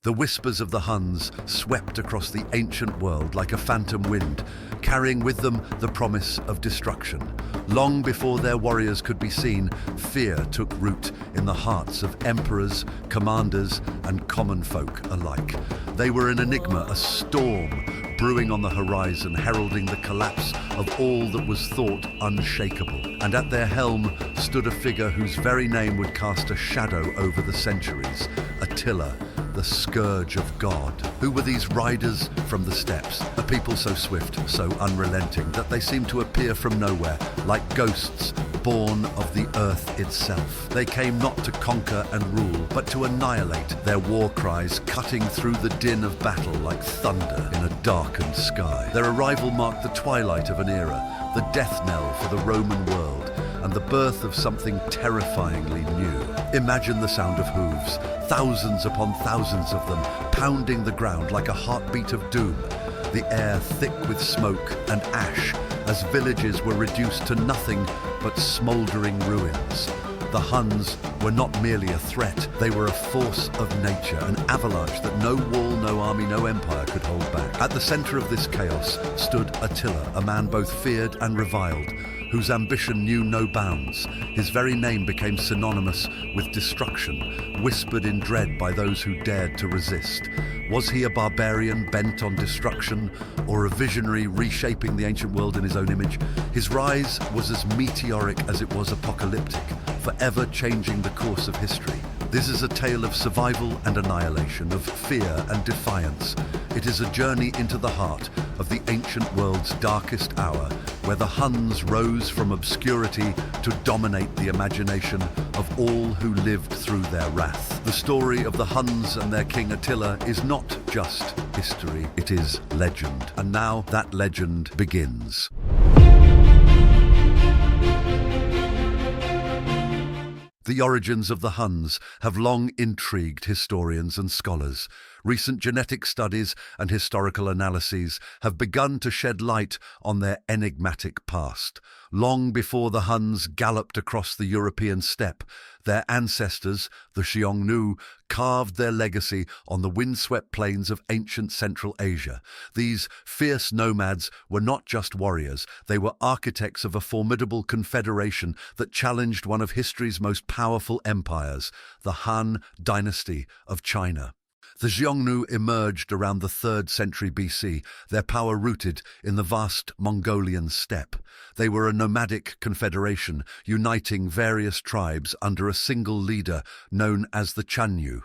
The whispers of the Huns swept across the ancient world like a phantom wind, carrying with them the promise of destruction. Long before their warriors could be seen, fear took root in the hearts of emperors, commanders, and common folk alike. They were an enigma, a storm brewing on the horizon, heralding the collapse of all that was thought unshakable. And at their helm stood a figure whose very name would cast a shadow over the centuries: Attila, the Scourge of God. Who were these riders from the steppes? A people so swift, so unrelenting, that they seemed to appear from nowhere, like ghosts born of the earth itself. They came not to conquer and rule, but to annihilate, their war cries cutting through the din of battle like thunder in a darkened sky. Their arrival marked the twilight of an era, the death knell for the Roman world, and the birth of something terrifyingly new. Imagine the sound of hooves, thousands upon thousands of them, pounding the ground like a heartbeat of doom. The air thick with smoke and ash, as villages were reduced to nothing but smouldering ruins. The Huns were not merely a threat, they were a force of nature, an avalanche that no wall, no army, no empire could hold back. At the center of this chaos stood Attila, a man both feared and reviled, whose ambition knew no bounds. His very name became synonymous with destruction, whispered in dread by those who dared to resist. Was he a barbarian bent on destruction, or a visionary reshaping the ancient world in his own image? His rise was as meteoric as it was apocalyptic, forever changing the course of history. This is a tale of survival and annihilation, of fear and defiance. It is a journey into the heart of the ancient world's darkest hour, where the Huns rose from obscurity to dominate the imagination of all who lived through their wrath. The story of the Huns and their king Attila is not just history, it is legend. And now that legend begins. The origins of the Huns have long intrigued historians and scholars. Recent genetic studies and historical analyses have begun to shed light on their enigmatic past. Long before the Huns galloped across the European steppe, their ancestors, the Xiongnu, carved their legacy on the windswept plains of ancient Central Asia. These fierce nomads were not just warriors, they were architects of a formidable confederation that challenged one of history's most powerful empires, the Han Dynasty of China. The Xiongnu emerged around the 3rd century BC, their power rooted in the vast Mongolian steppe. They were a nomadic confederation, uniting various tribes under a single leader known as the Chanyu.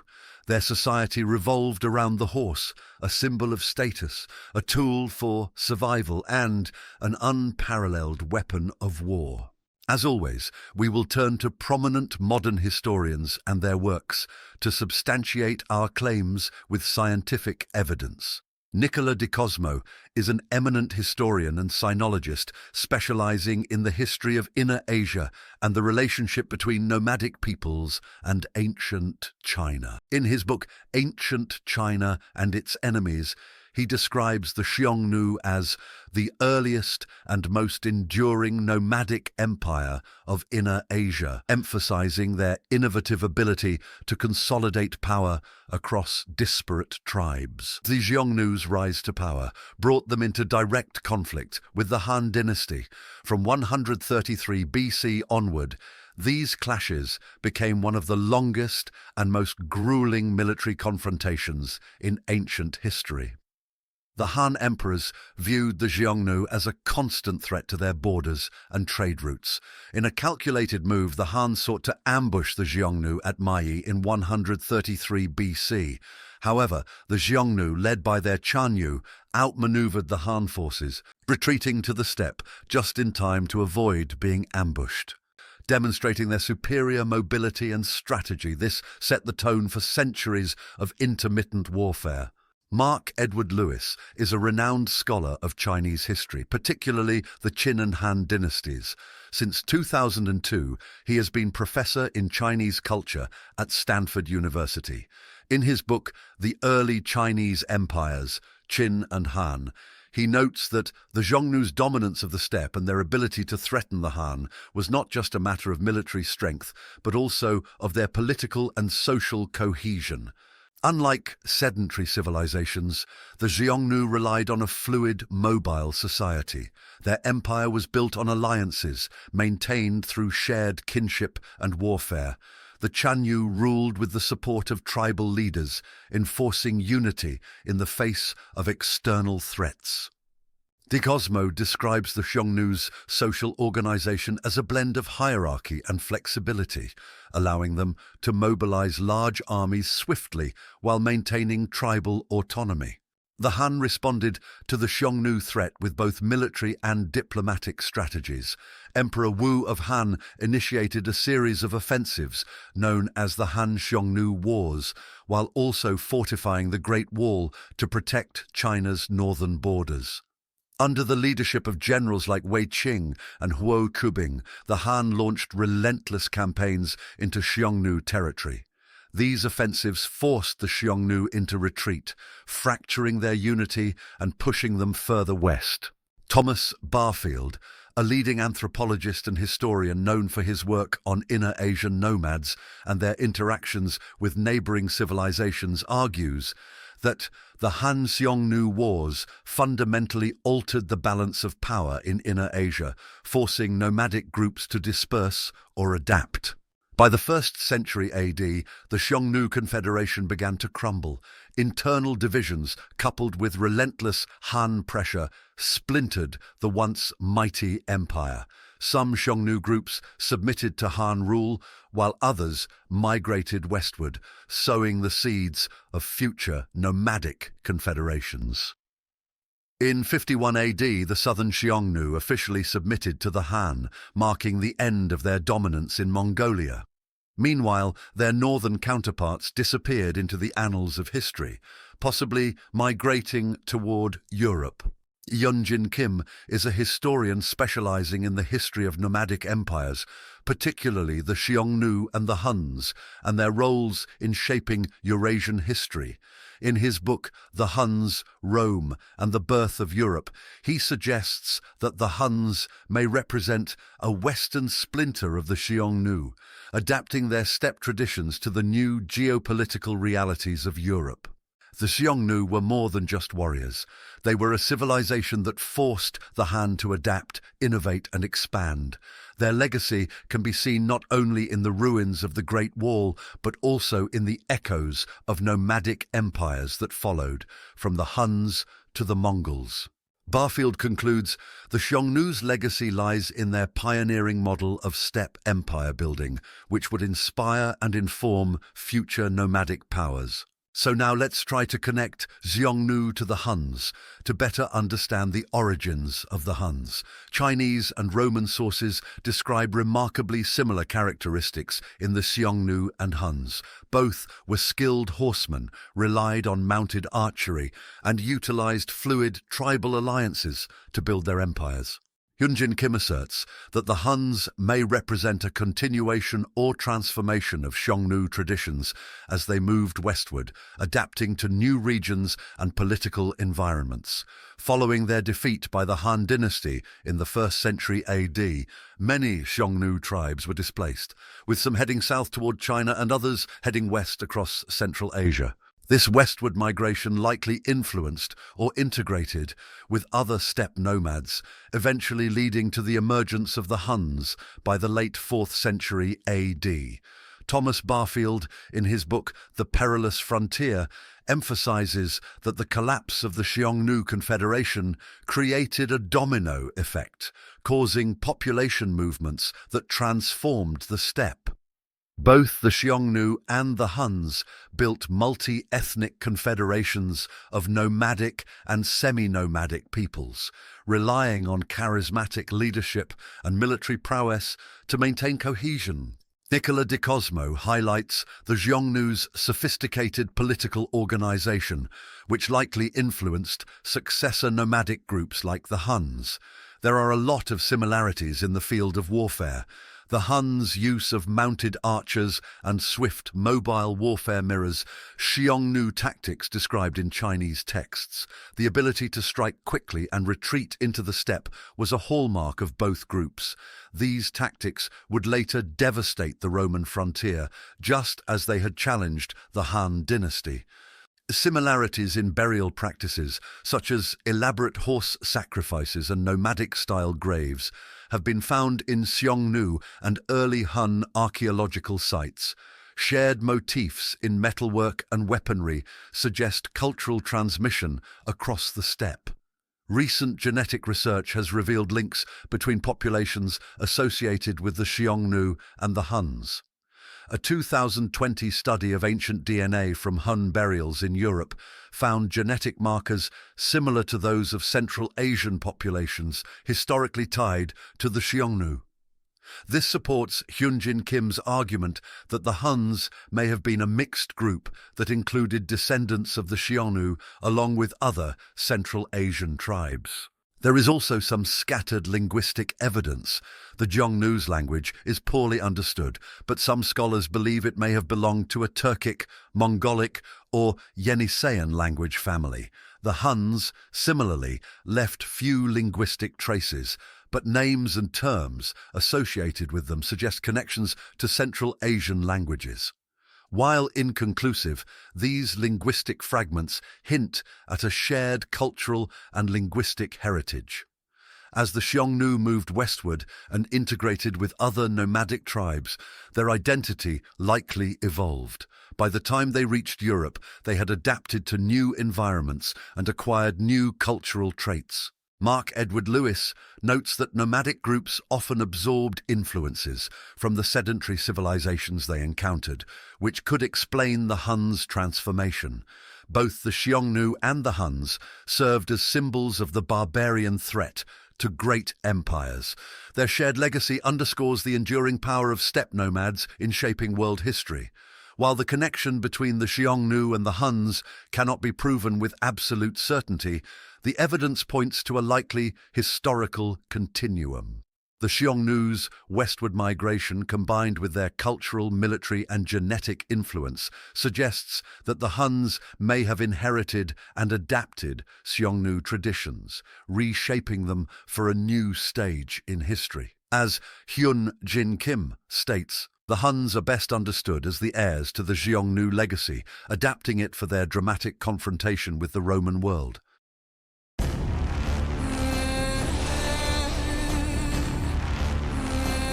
Their society revolved around the horse, a symbol of status, a tool for survival, and an unparalleled weapon of war. As always, we will turn to prominent modern historians and their works to substantiate our claims with scientific evidence. Nicola di Cosmo is an eminent historian and sinologist specializing in the history of Inner Asia and the relationship between nomadic peoples and ancient China. In his book, Ancient China and Its Enemies, he describes the Xiongnu as the earliest and most enduring nomadic empire of Inner Asia, emphasizing their innovative ability to consolidate power across disparate tribes. The Xiongnu's rise to power brought them into direct conflict with the Han Dynasty. From 133 BC onward, these clashes became one of the longest and most grueling military confrontations in ancient history. The Han emperors viewed the Xiongnu as a constant threat to their borders and trade routes. In a calculated move, the Han sought to ambush the Xiongnu at Mayi in 133 BC. However, the Xiongnu, led by their Chanyu, outmaneuvered the Han forces, retreating to the steppe just in time to avoid being ambushed. Demonstrating their superior mobility and strategy, this set the tone for centuries of intermittent warfare. Mark Edward Lewis is a renowned scholar of Chinese history, particularly the Qin and Han dynasties. Since 2002, he has been professor in Chinese culture at Stanford University. In his book, The Early Chinese Empires, Qin and Han, he notes that the Xiongnu's dominance of the steppe and their ability to threaten the Han was not just a matter of military strength, but also of their political and social cohesion. Unlike sedentary civilizations, the Xiongnu relied on a fluid, mobile society. Their empire was built on alliances, maintained through shared kinship and warfare. The Chanyu ruled with the support of tribal leaders, enforcing unity in the face of external threats. De Cosmo describes the Xiongnu's social organization as a blend of hierarchy and flexibility, allowing them to mobilize large armies swiftly while maintaining tribal autonomy. The Han responded to the Xiongnu threat with both military and diplomatic strategies. Emperor Wu of Han initiated a series of offensives known as the Han-Xiongnu Wars, while also fortifying the Great Wall to protect China's northern borders. Under the leadership of generals like Wei Qing and Huo Kubing, the Han launched relentless campaigns into Xiongnu territory. These offensives forced the Xiongnu into retreat, fracturing their unity and pushing them further west. Thomas Barfield, a leading anthropologist and historian known for his work on Inner Asian nomads and their interactions with neighboring civilizations, argues that the Han-Xiongnu Wars fundamentally altered the balance of power in Inner Asia, forcing nomadic groups to disperse or adapt. By the 1st century AD, the Xiongnu Confederation began to crumble. Internal divisions, coupled with relentless Han pressure, splintered the once mighty empire. Some Xiongnu groups submitted to Han rule, while others migrated westward, sowing the seeds of future nomadic confederations. In 51 AD, the southern Xiongnu officially submitted to the Han, marking the end of their dominance in Mongolia. Meanwhile, their northern counterparts disappeared into the annals of history, possibly migrating toward Europe. Yunjin Kim is a historian specializing in the history of nomadic empires, particularly the Xiongnu and the Huns, and their roles in shaping Eurasian history. In his book, The Huns, Rome, and the Birth of Europe, he suggests that the Huns may represent a western splinter of the Xiongnu, adapting their steppe traditions to the new geopolitical realities of Europe. The Xiongnu were more than just warriors. They were a civilization that forced the Han to adapt, innovate, and expand. Their legacy can be seen not only in the ruins of the Great Wall, but also in the echoes of nomadic empires that followed, from the Huns to the Mongols. Barfield concludes, the Xiongnu's legacy lies in their pioneering model of steppe empire building, which would inspire and inform future nomadic powers. So now let's try to connect Xiongnu to the Huns to better understand the origins of the Huns. Chinese and Roman sources describe remarkably similar characteristics in the Xiongnu and Huns. Both were skilled horsemen, relied on mounted archery, and utilized fluid tribal alliances to build their empires. Yunjin Kim asserts that the Huns may represent a continuation or transformation of Xiongnu traditions as they moved westward, adapting to new regions and political environments. Following their defeat by the Han Dynasty in the 1st century AD, many Xiongnu tribes were displaced, with some heading south toward China and others heading west across Central Asia. This westward migration likely influenced or integrated with other steppe nomads, eventually leading to the emergence of the Huns by the late 4th century AD. Thomas Barfield, in his book The Perilous Frontier, emphasizes that the collapse of the Xiongnu Confederation created a domino effect, causing population movements that transformed the steppe. Both the Xiongnu and the Huns built multi-ethnic confederations of nomadic and semi-nomadic peoples, relying on charismatic leadership and military prowess to maintain cohesion. Nicola de Cosmo highlights the Xiongnu's sophisticated political organization, which likely influenced successor nomadic groups like the Huns. There are a lot of similarities in the field of warfare. The Huns' use of mounted archers and swift mobile warfare mirrors Xiongnu tactics described in Chinese texts. The ability to strike quickly and retreat into the steppe was a hallmark of both groups. These tactics would later devastate the Roman frontier, just as they had challenged the Han Dynasty. Similarities in burial practices, such as elaborate horse sacrifices and nomadic-style graves, have been found in Xiongnu and early Hun archaeological sites. Shared motifs in metalwork and weaponry suggest cultural transmission across the steppe. Recent genetic research has revealed links between populations associated with the Xiongnu and the Huns. A 2020 study of ancient DNA from Hun burials in Europe found genetic markers similar to those of Central Asian populations historically tied to the Xiongnu. This supports Hyunjin Kim's argument that the Huns may have been a mixed group that included descendants of the Xiongnu along with other Central Asian tribes. There is also some scattered linguistic evidence. The Xiongnu's language is poorly understood, but some scholars believe it may have belonged to a Turkic, Mongolic, or Yeniseian language family. The Huns, similarly, left few linguistic traces, but names and terms associated with them suggest connections to Central Asian languages. While inconclusive, these linguistic fragments hint at a shared cultural and linguistic heritage. As the Xiongnu moved westward and integrated with other nomadic tribes, their identity likely evolved. By the time they reached Europe, they had adapted to new environments and acquired new cultural traits. Mark Edward Lewis notes that nomadic groups often absorbed influences from the sedentary civilizations they encountered, which could explain the Huns' transformation. Both the Xiongnu and the Huns served as symbols of the barbarian threat to great empires. Their shared legacy underscores the enduring power of steppe nomads in shaping world history. While the connection between the Xiongnu and the Huns cannot be proven with absolute certainty, the evidence points to a likely historical continuum. The Xiongnu's westward migration, combined with their cultural, military, and genetic influence, suggests that the Huns may have inherited and adapted Xiongnu traditions, reshaping them for a new stage in history. As Hyunjin Kim states, the Huns are best understood as the heirs to the Xiongnu legacy, adapting it for their dramatic confrontation with the Roman world.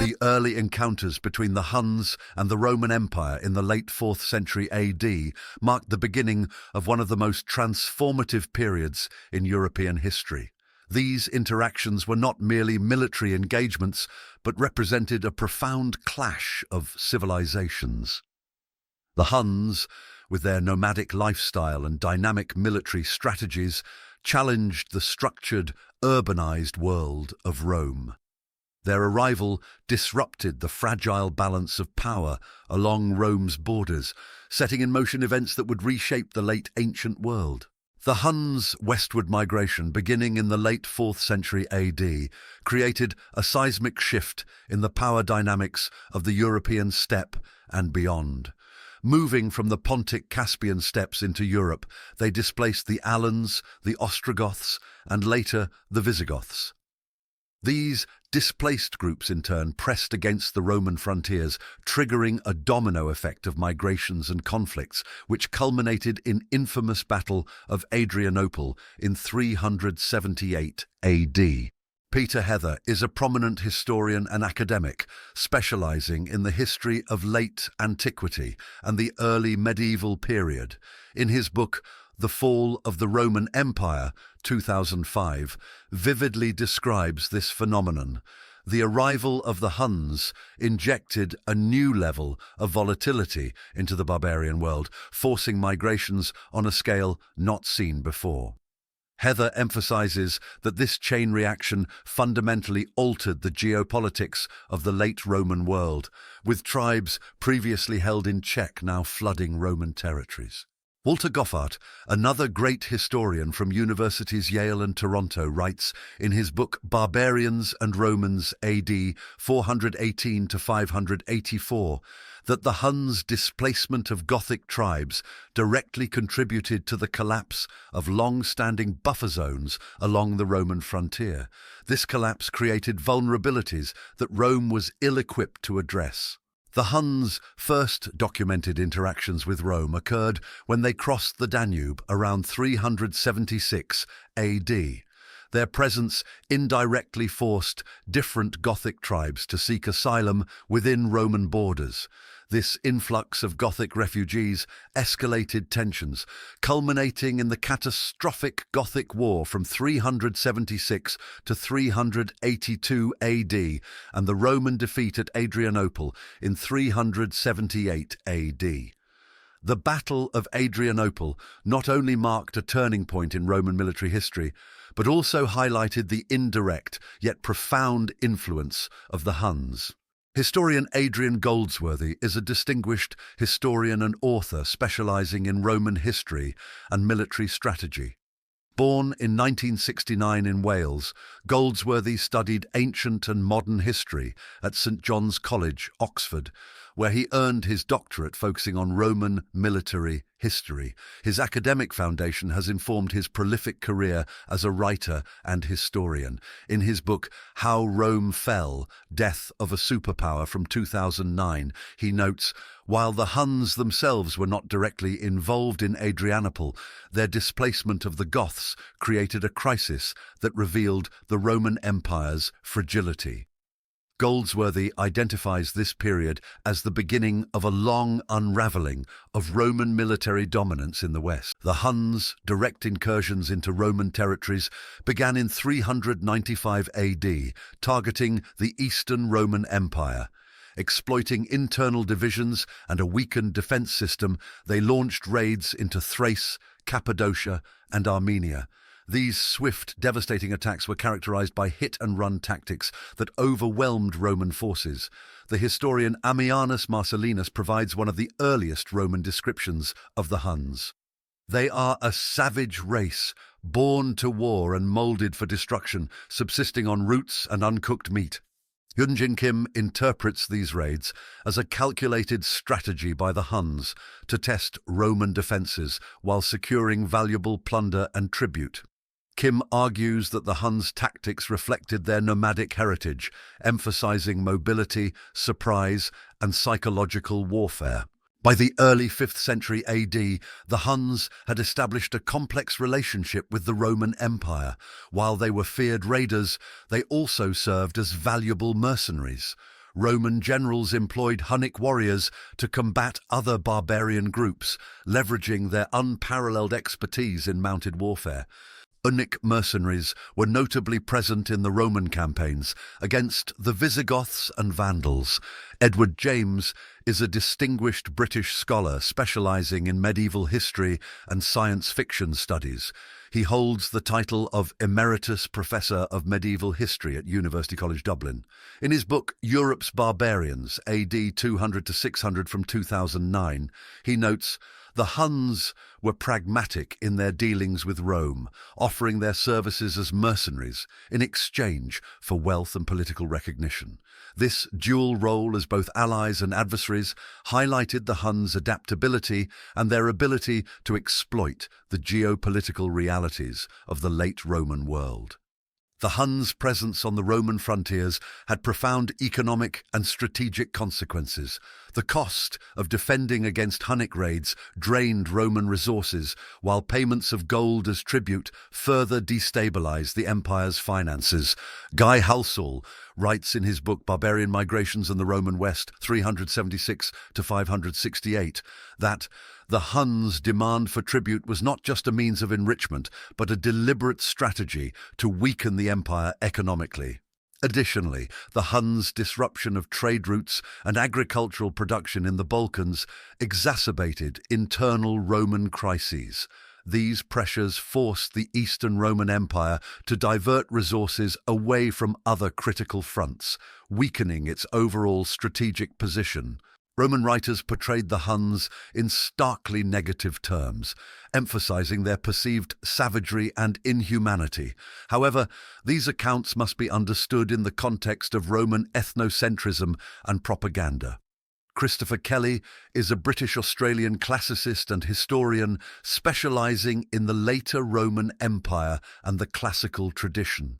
The early encounters between the Huns and the Roman Empire in the late 4th century AD marked the beginning of one of the most transformative periods in European history. These interactions were not merely military engagements, but represented a profound clash of civilizations. The Huns, with their nomadic lifestyle and dynamic military strategies, challenged the structured, urbanized world of Rome. Their arrival disrupted the fragile balance of power along Rome's borders, setting in motion events that would reshape the late ancient world. The Huns' westward migration, beginning in the late 4th century AD, created a seismic shift in the power dynamics of the European steppe and beyond. Moving from the Pontic-Caspian steppes into Europe, they displaced the Alans, the Ostrogoths, and later the Visigoths. These displaced groups, in turn, pressed against the Roman frontiers, triggering a domino effect of migrations and conflicts, which culminated in infamous Battle of Adrianople in 378 AD. Peter Heather is a prominent historian and academic, specializing in the history of late antiquity and the early medieval period. In his book, The Fall of the Roman Empire, 2005, vividly describes this phenomenon. The arrival of the Huns injected a new level of volatility into the barbarian world, forcing migrations on a scale not seen before. Heather emphasizes that this chain reaction fundamentally altered the geopolitics of the late Roman world, with tribes previously held in check now flooding Roman territories. Walter Goffart, another great historian from universities Yale and Toronto, writes in his book Barbarians and Romans AD 418 to 584 that the Huns' displacement of Gothic tribes directly contributed to the collapse of long-standing buffer zones along the Roman frontier. This collapse created vulnerabilities that Rome was ill-equipped to address. The Huns' first documented interactions with Rome occurred when they crossed the Danube around 376 AD. Their presence indirectly forced different Gothic tribes to seek asylum within Roman borders. This influx of Gothic refugees escalated tensions, culminating in the catastrophic Gothic War from 376 to 382 AD and the Roman defeat at Adrianople in 378 AD. The Battle of Adrianople not only marked a turning point in Roman military history, but also highlighted the indirect yet profound influence of the Huns. Historian Adrian Goldsworthy is a distinguished historian and author specializing in Roman history and military strategy. Born in 1969 in Wales, Goldsworthy studied ancient and modern history at St John's College, Oxford, where he earned his doctorate focusing on Roman military history. His academic foundation has informed his prolific career as a writer and historian. In his book, How Rome Fell, Death of a Superpower from 2009, he notes, while the Huns themselves were not directly involved in Adrianople, their displacement of the Goths created a crisis that revealed the Roman Empire's fragility. Goldsworthy identifies this period as the beginning of a long unraveling of Roman military dominance in the West. The Huns' direct incursions into Roman territories began in 395 AD, targeting the Eastern Roman Empire. Exploiting internal divisions and a weakened defense system, they launched raids into Thrace, Cappadocia, and Armenia. These swift, devastating attacks were characterized by hit-and-run tactics that overwhelmed Roman forces. The historian Ammianus Marcellinus provides one of the earliest Roman descriptions of the Huns. They are a savage race, born to war and molded for destruction, subsisting on roots and uncooked meat. Hyunjin Kim interprets these raids as a calculated strategy by the Huns to test Roman defenses while securing valuable plunder and tribute. Kim argues that the Huns' tactics reflected their nomadic heritage, emphasizing mobility, surprise, and psychological warfare. By the early 5th century AD, the Huns had established a complex relationship with the Roman Empire. While they were feared raiders, they also served as valuable mercenaries. Roman generals employed Hunnic warriors to combat other barbarian groups, leveraging their unparalleled expertise in mounted warfare. Hunnic mercenaries were notably present in the Roman campaigns against the Visigoths and Vandals. Edward James is a distinguished British scholar specializing in medieval history and science fiction studies. He holds the title of Emeritus Professor of Medieval History at University College Dublin. In his book Europe's Barbarians, AD 200 to 600 from 2009, he notes, the Huns were pragmatic in their dealings with Rome, offering their services as mercenaries in exchange for wealth and political recognition. This dual role as both allies and adversaries highlighted the Huns' adaptability and their ability to exploit the geopolitical realities of the late Roman world. The Huns' presence on the Roman frontiers had profound economic and strategic consequences. The cost of defending against Hunnic raids drained Roman resources, while payments of gold as tribute further destabilized the empire's finances. Guy Halsall writes in his book Barbarian Migrations in the Roman West, 376 to 568, that the Huns' demand for tribute was not just a means of enrichment, but a deliberate strategy to weaken the empire economically. Additionally, the Huns' disruption of trade routes and agricultural production in the Balkans exacerbated internal Roman crises. These pressures forced the Eastern Roman Empire to divert resources away from other critical fronts, weakening its overall strategic position. Roman writers portrayed the Huns in starkly negative terms, emphasizing their perceived savagery and inhumanity. However, these accounts must be understood in the context of Roman ethnocentrism and propaganda. Christopher Kelly is a British-Australian classicist and historian specializing in the later Roman Empire and the classical tradition.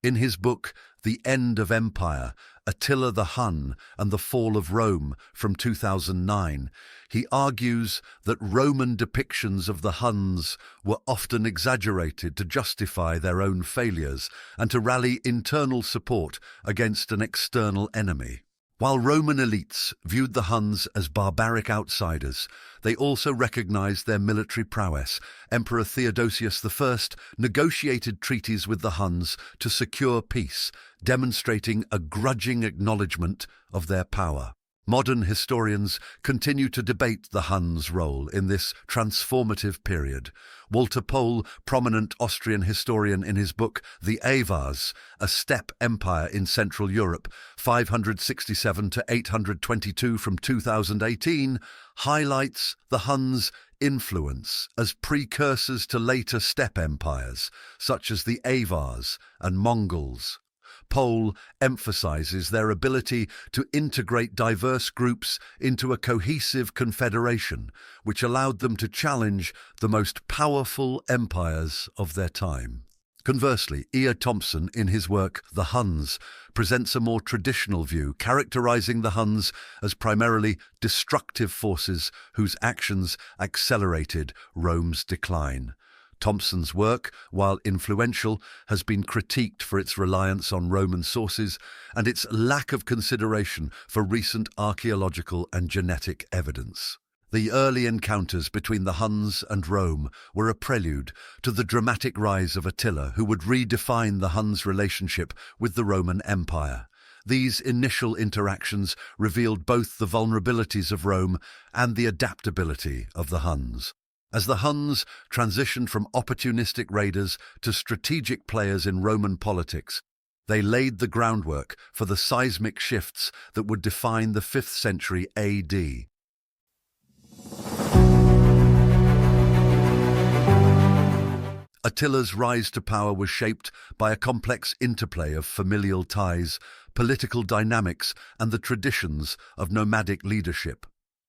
In his book, The End of Empire, Attila the Hun and the Fall of Rome from 2009, he argues that Roman depictions of the Huns were often exaggerated to justify their own failures and to rally internal support against an external enemy. While Roman elites viewed the Huns as barbaric outsiders, they also recognized their military prowess. Emperor Theodosius I negotiated treaties with the Huns to secure peace, demonstrating a grudging acknowledgement of their power. Modern historians continue to debate the Huns' role in this transformative period. Walter Pohl, prominent Austrian historian in his book The Avars, a steppe empire in Central Europe, 567 to 822 from 2018, highlights the Huns' influence as precursors to later steppe empires, such as the Avars and Mongols. Pohl emphasizes their ability to integrate diverse groups into a cohesive confederation, which allowed them to challenge the most powerful empires of their time. Conversely, E. A. Thompson, in his work The Huns, presents a more traditional view, characterizing the Huns as primarily destructive forces whose actions accelerated Rome's decline. Thompson's work, while influential, has been critiqued for its reliance on Roman sources and its lack of consideration for recent archaeological and genetic evidence. The early encounters between the Huns and Rome were a prelude to the dramatic rise of Attila, who would redefine the Huns' relationship with the Roman Empire. These initial interactions revealed both the vulnerabilities of Rome and the adaptability of the Huns. As the Huns transitioned from opportunistic raiders to strategic players in Roman politics, they laid the groundwork for the seismic shifts that would define the 5th century AD. Attila's rise to power was shaped by a complex interplay of familial ties, political dynamics, and the traditions of nomadic leadership.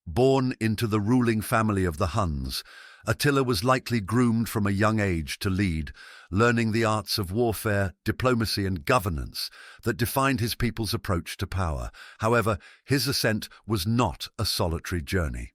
Born into the ruling family of the Huns, Attila was likely groomed from a young age to lead, learning the arts of warfare, diplomacy, and governance that defined his people's approach to power. However, his ascent was not a solitary journey.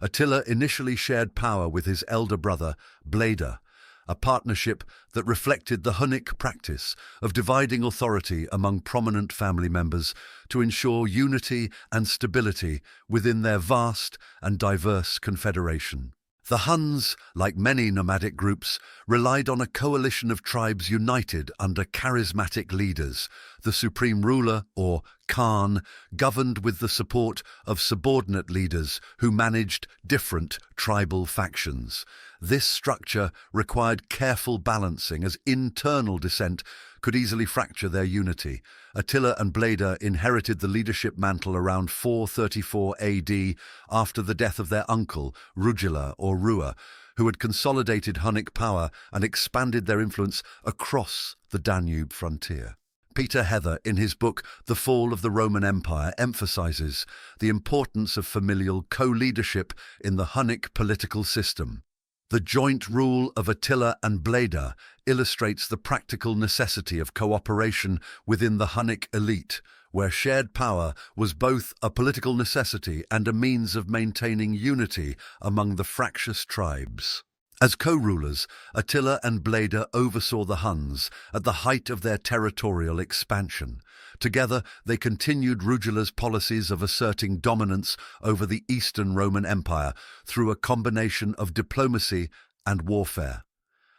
Attila initially shared power with his elder brother, Bleda, a partnership that reflected the Hunnic practice of dividing authority among prominent family members to ensure unity and stability within their vast and diverse confederation. The Huns, like many nomadic groups, relied on a coalition of tribes united under charismatic leaders. The supreme ruler, or Khan, governed with the support of subordinate leaders who managed different tribal factions. This structure required careful balancing, as internal dissent could easily fracture their unity. Attila and Bleda inherited the leadership mantle around 434 AD after the death of their uncle, Rugila or Rua, who had consolidated Hunnic power and expanded their influence across the Danube frontier. Peter Heather, in his book The Fall of the Roman Empire, emphasizes the importance of familial co-leadership in the Hunnic political system. The joint rule of Attila and Bleda illustrates the practical necessity of cooperation within the Hunnic elite, where shared power was both a political necessity and a means of maintaining unity among the fractious tribes. As co-rulers, Attila and Bleda oversaw the Huns at the height of their territorial expansion. Together, they continued Rugila's policies of asserting dominance over the Eastern Roman Empire through a combination of diplomacy and warfare.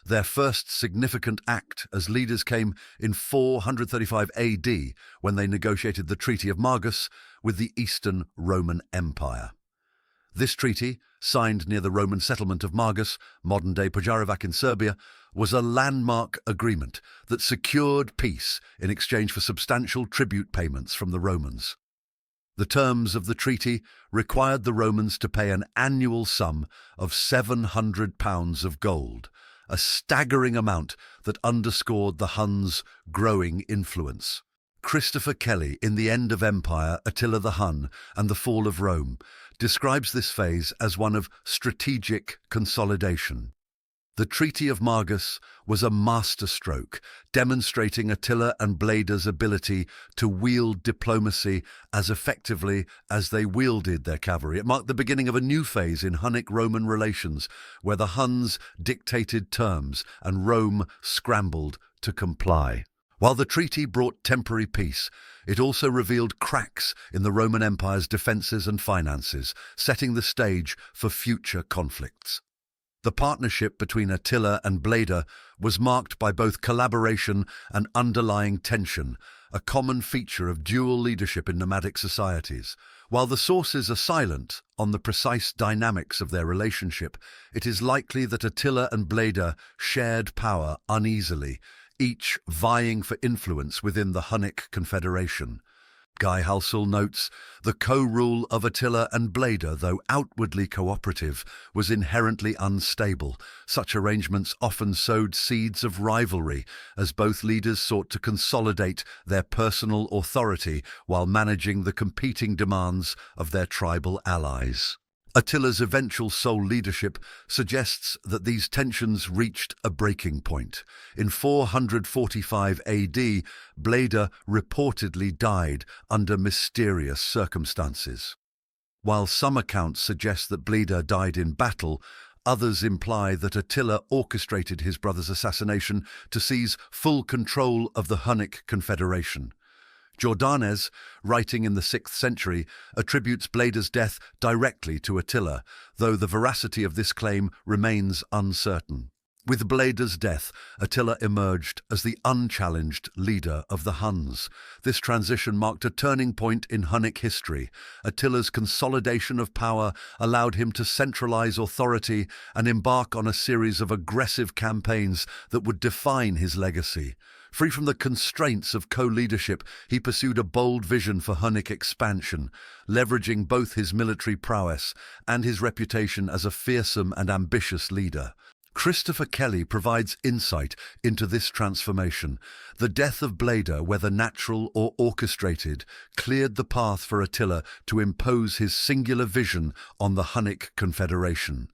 Their first significant act as leaders came in 435 AD, when they negotiated the Treaty of Margus with the Eastern Roman Empire. This treaty, signed near the Roman settlement of Margus, modern-day Požarevac in Serbia, was a landmark agreement that secured peace in exchange for substantial tribute payments from the Romans. The terms of the treaty required the Romans to pay an annual sum of £700 of gold, a staggering amount that underscored the Huns' growing influence. Christopher Kelly, in The End of Empire, Attila the Hun, and the Fall of Rome, describes this phase as one of strategic consolidation. The Treaty of Margus was a masterstroke, demonstrating Attila and Bleda's ability to wield diplomacy as effectively as they wielded their cavalry. It marked the beginning of a new phase in Hunnic-Roman relations, where the Huns dictated terms and Rome scrambled to comply. While the treaty brought temporary peace, it also revealed cracks in the Roman Empire's defences and finances, setting the stage for future conflicts. The partnership between Attila and Bleda was marked by both collaboration and underlying tension, a common feature of dual leadership in nomadic societies. While the sources are silent on the precise dynamics of their relationship, it is likely that Attila and Bleda shared power uneasily, each vying for influence within the Hunnic Confederation. Guy Halsall notes, the co-rule of Attila and Bleda, though outwardly cooperative, was inherently unstable. Such arrangements often sowed seeds of rivalry, as both leaders sought to consolidate their personal authority while managing the competing demands of their tribal allies. Attila's eventual sole leadership suggests that these tensions reached a breaking point. In 445 AD, Bleda reportedly died under mysterious circumstances. While some accounts suggest that Bleda died in battle, others imply that Attila orchestrated his brother's assassination to seize full control of the Hunnic Confederation. Jordanes, writing in the 6th century, attributes Bleda's death directly to Attila, though the veracity of this claim remains uncertain. With Bleda's death, Attila emerged as the unchallenged leader of the Huns. This transition marked a turning point in Hunnic history. Attila's consolidation of power allowed him to centralize authority and embark on a series of aggressive campaigns that would define his legacy. Free from the constraints of co-leadership, he pursued a bold vision for Hunnic expansion, leveraging both his military prowess and his reputation as a fearsome and ambitious leader. Christopher Kelly provides insight into this transformation. The death of Bleda, whether natural or orchestrated, cleared the path for Attila to impose his singular vision on the Hunnic Confederation.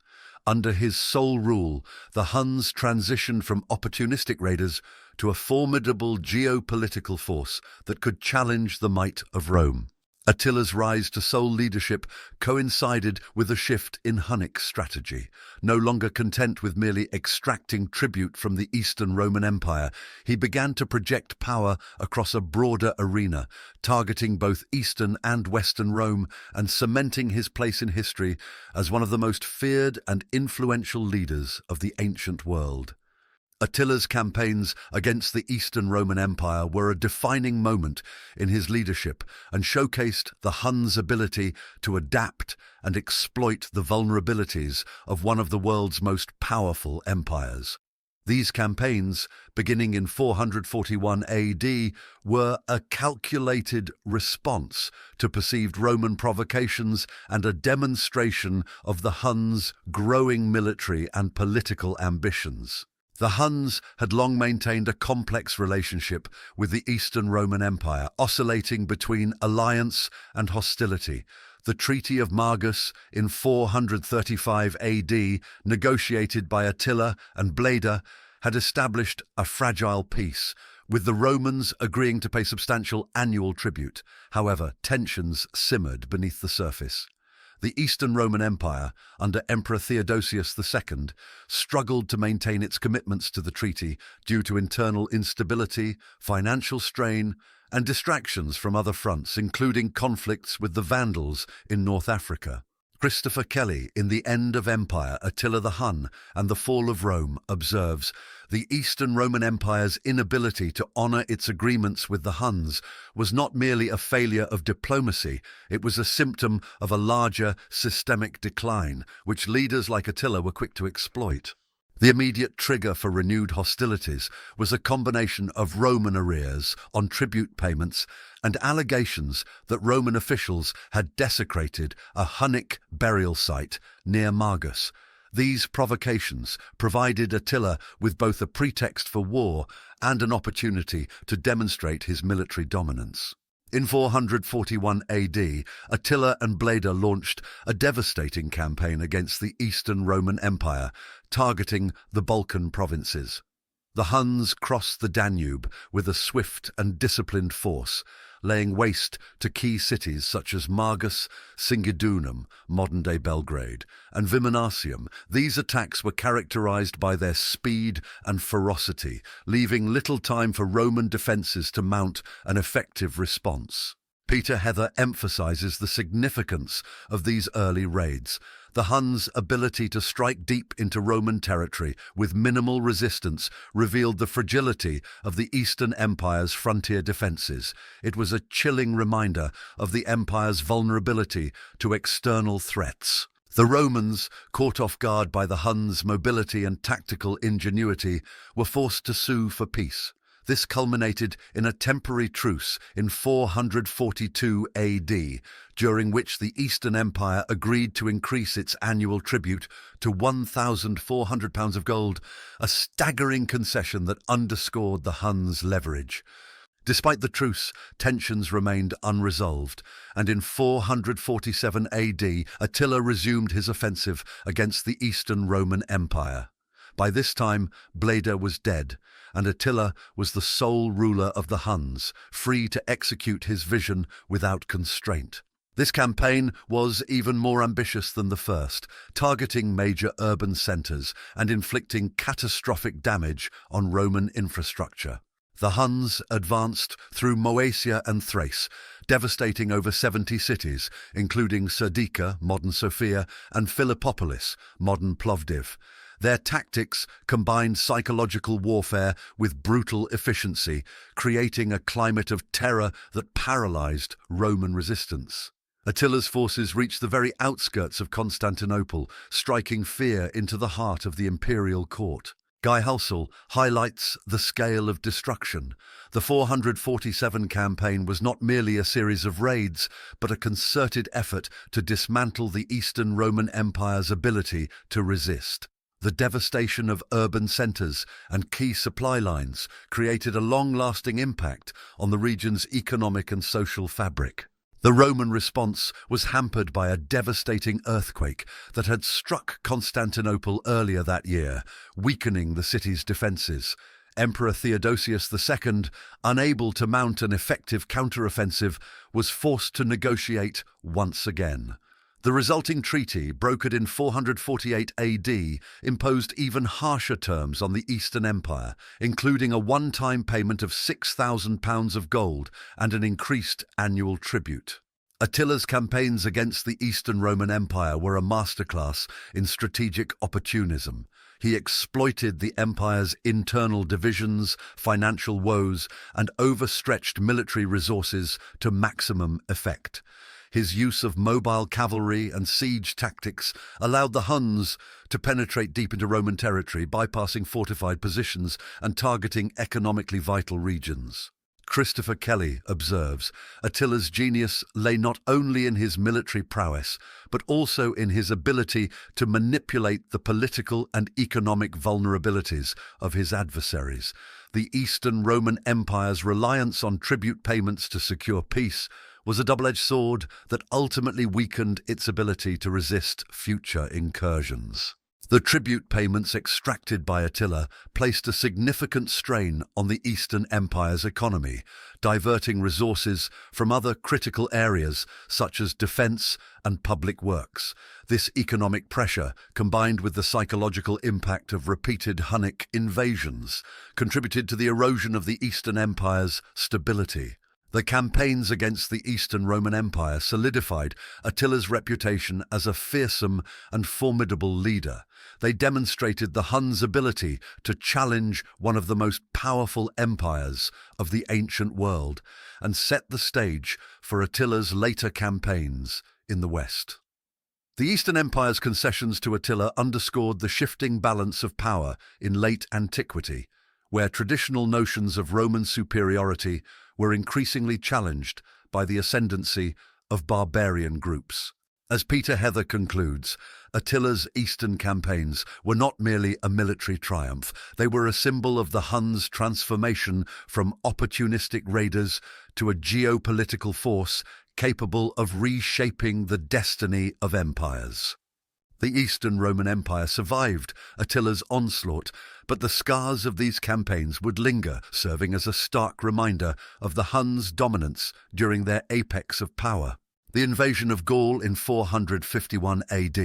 Under his sole rule, the Huns transitioned from opportunistic raiders to a formidable geopolitical force that could challenge the might of Rome. Attila's rise to sole leadership coincided with a shift in Hunnic strategy. No longer content with merely extracting tribute from the Eastern Roman Empire, he began to project power across a broader arena, targeting both Eastern and Western Rome and cementing his place in history as one of the most feared and influential leaders of the ancient world. Attila's campaigns against the Eastern Roman Empire were a defining moment in his leadership and showcased the Huns' ability to adapt and exploit the vulnerabilities of one of the world's most powerful empires. These campaigns, beginning in 441 AD, were a calculated response to perceived Roman provocations and a demonstration of the Huns' growing military and political ambitions. The Huns had long maintained a complex relationship with the Eastern Roman Empire, oscillating between alliance and hostility. The Treaty of Margus in 435 AD, negotiated by Attila and Bleda, had established a fragile peace, with the Romans agreeing to pay substantial annual tribute. However, tensions simmered beneath the surface. The Eastern Roman Empire, under Emperor Theodosius II, struggled to maintain its commitments to the treaty due to internal instability, financial strain, and distractions from other fronts, including conflicts with the Vandals in North Africa. Christopher Kelly, in The End of Empire, Attila the Hun, and the Fall of Rome, observes, the Eastern Roman Empire's inability to honour its agreements with the Huns was not merely a failure of diplomacy, it was a symptom of a larger systemic decline, which leaders like Attila were quick to exploit. The immediate trigger for renewed hostilities was a combination of Roman arrears on tribute payments and allegations that Roman officials had desecrated a Hunnic burial site near Margus. These provocations provided Attila with both a pretext for war and an opportunity to demonstrate his military dominance. In 441 AD, Attila and Bleda launched a devastating campaign against the Eastern Roman Empire, targeting the Balkan provinces. The Huns crossed the Danube with a swift and disciplined force, laying waste to key cities such as Margus, Singidunum, modern-day Belgrade, and Viminacium. These attacks were characterized by their speed and ferocity, leaving little time for Roman defenses to mount an effective response. Peter Heather emphasizes the significance of these early raids. The Huns' ability to strike deep into Roman territory with minimal resistance revealed the fragility of the Eastern Empire's frontier defenses. It was a chilling reminder of the empire's vulnerability to external threats. The Romans, caught off guard by the Huns' mobility and tactical ingenuity, were forced to sue for peace. This culminated in a temporary truce in 442 AD, during which the Eastern Empire agreed to increase its annual tribute to 1,400 pounds of gold, a staggering concession that underscored the Huns' leverage. Despite the truce, tensions remained unresolved, and in 447 AD, Attila resumed his offensive against the Eastern Roman Empire. By this time, Bleda was dead, and Attila was the sole ruler of the Huns, free to execute his vision without constraint. This campaign was even more ambitious than the first, targeting major urban centers and inflicting catastrophic damage on Roman infrastructure. The Huns advanced through Moesia and Thrace, devastating over 70 cities, including Serdica, modern Sofia, and Philippopolis, modern Plovdiv. Their tactics combined psychological warfare with brutal efficiency, creating a climate of terror that paralyzed Roman resistance. Attila's forces reached the very outskirts of Constantinople, striking fear into the heart of the imperial court. Guy Halsall highlights the scale of destruction. The 447 campaign was not merely a series of raids, but a concerted effort to dismantle the Eastern Roman Empire's ability to resist. The devastation of urban centers and key supply lines created a long-lasting impact on the region's economic and social fabric. The Roman response was hampered by a devastating earthquake that had struck Constantinople earlier that year, weakening the city's defenses. Emperor Theodosius II, unable to mount an effective counteroffensive, was forced to negotiate once again. The resulting treaty, brokered in 448 AD, imposed even harsher terms on the Eastern Empire, including a one-time payment of 6,000 pounds of gold and an increased annual tribute. Attila's campaigns against the Eastern Roman Empire were a masterclass in strategic opportunism. He exploited the empire's internal divisions, financial woes, and overstretched military resources to maximum effect. His use of mobile cavalry and siege tactics allowed the Huns to penetrate deep into Roman territory, bypassing fortified positions and targeting economically vital regions. Christopher Kelly observes, Attila's genius lay not only in his military prowess, but also in his ability to manipulate the political and economic vulnerabilities of his adversaries. The Eastern Roman Empire's reliance on tribute payments to secure peace was a double-edged sword that ultimately weakened its ability to resist future incursions. The tribute payments extracted by Attila placed a significant strain on the Eastern Empire's economy, diverting resources from other critical areas such as defense and public works. This economic pressure, combined with the psychological impact of repeated Hunnic invasions, contributed to the erosion of the Eastern Empire's stability. The campaigns against the Eastern Roman Empire solidified Attila's reputation as a fearsome and formidable leader. They demonstrated the Huns' ability to challenge one of the most powerful empires of the ancient world and set the stage for Attila's later campaigns in the West. The Eastern Empire's concessions to Attila underscored the shifting balance of power in late antiquity, where traditional notions of Roman superiority were increasingly challenged by the ascendancy of barbarian groups. As Peter Heather concludes, Attila's eastern campaigns were not merely a military triumph, they were a symbol of the Huns' transformation from opportunistic raiders to a geopolitical force capable of reshaping the destiny of empires. The Eastern Roman Empire survived Attila's onslaught, but the scars of these campaigns would linger, serving as a stark reminder of the Huns' dominance during their apex of power. The invasion of Gaul in 451 AD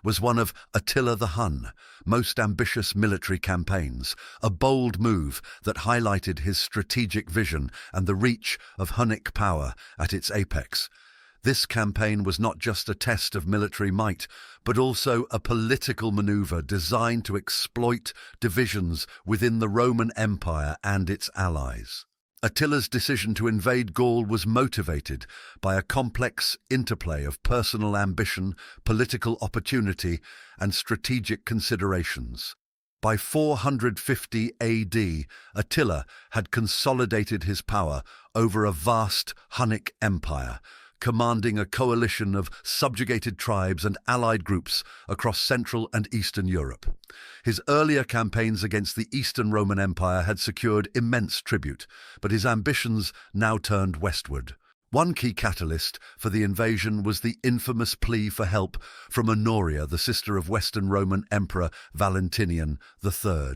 was one of Attila the Hun most ambitious military campaigns, a bold move that highlighted his strategic vision and the reach of Hunnic power at its apex. This campaign was not just a test of military might, but also a political maneuver designed to exploit divisions within the Roman Empire and its allies. Attila's decision to invade Gaul was motivated by a complex interplay of personal ambition, political opportunity, and strategic considerations. By 450 AD, Attila had consolidated his power over a vast Hunnic empire, commanding a coalition of subjugated tribes and allied groups across Central and Eastern Europe. His earlier campaigns against the Eastern Roman Empire had secured immense tribute, but his ambitions now turned westward. One key catalyst for the invasion was the infamous plea for help from Honoria, the sister of Western Roman Emperor Valentinian III.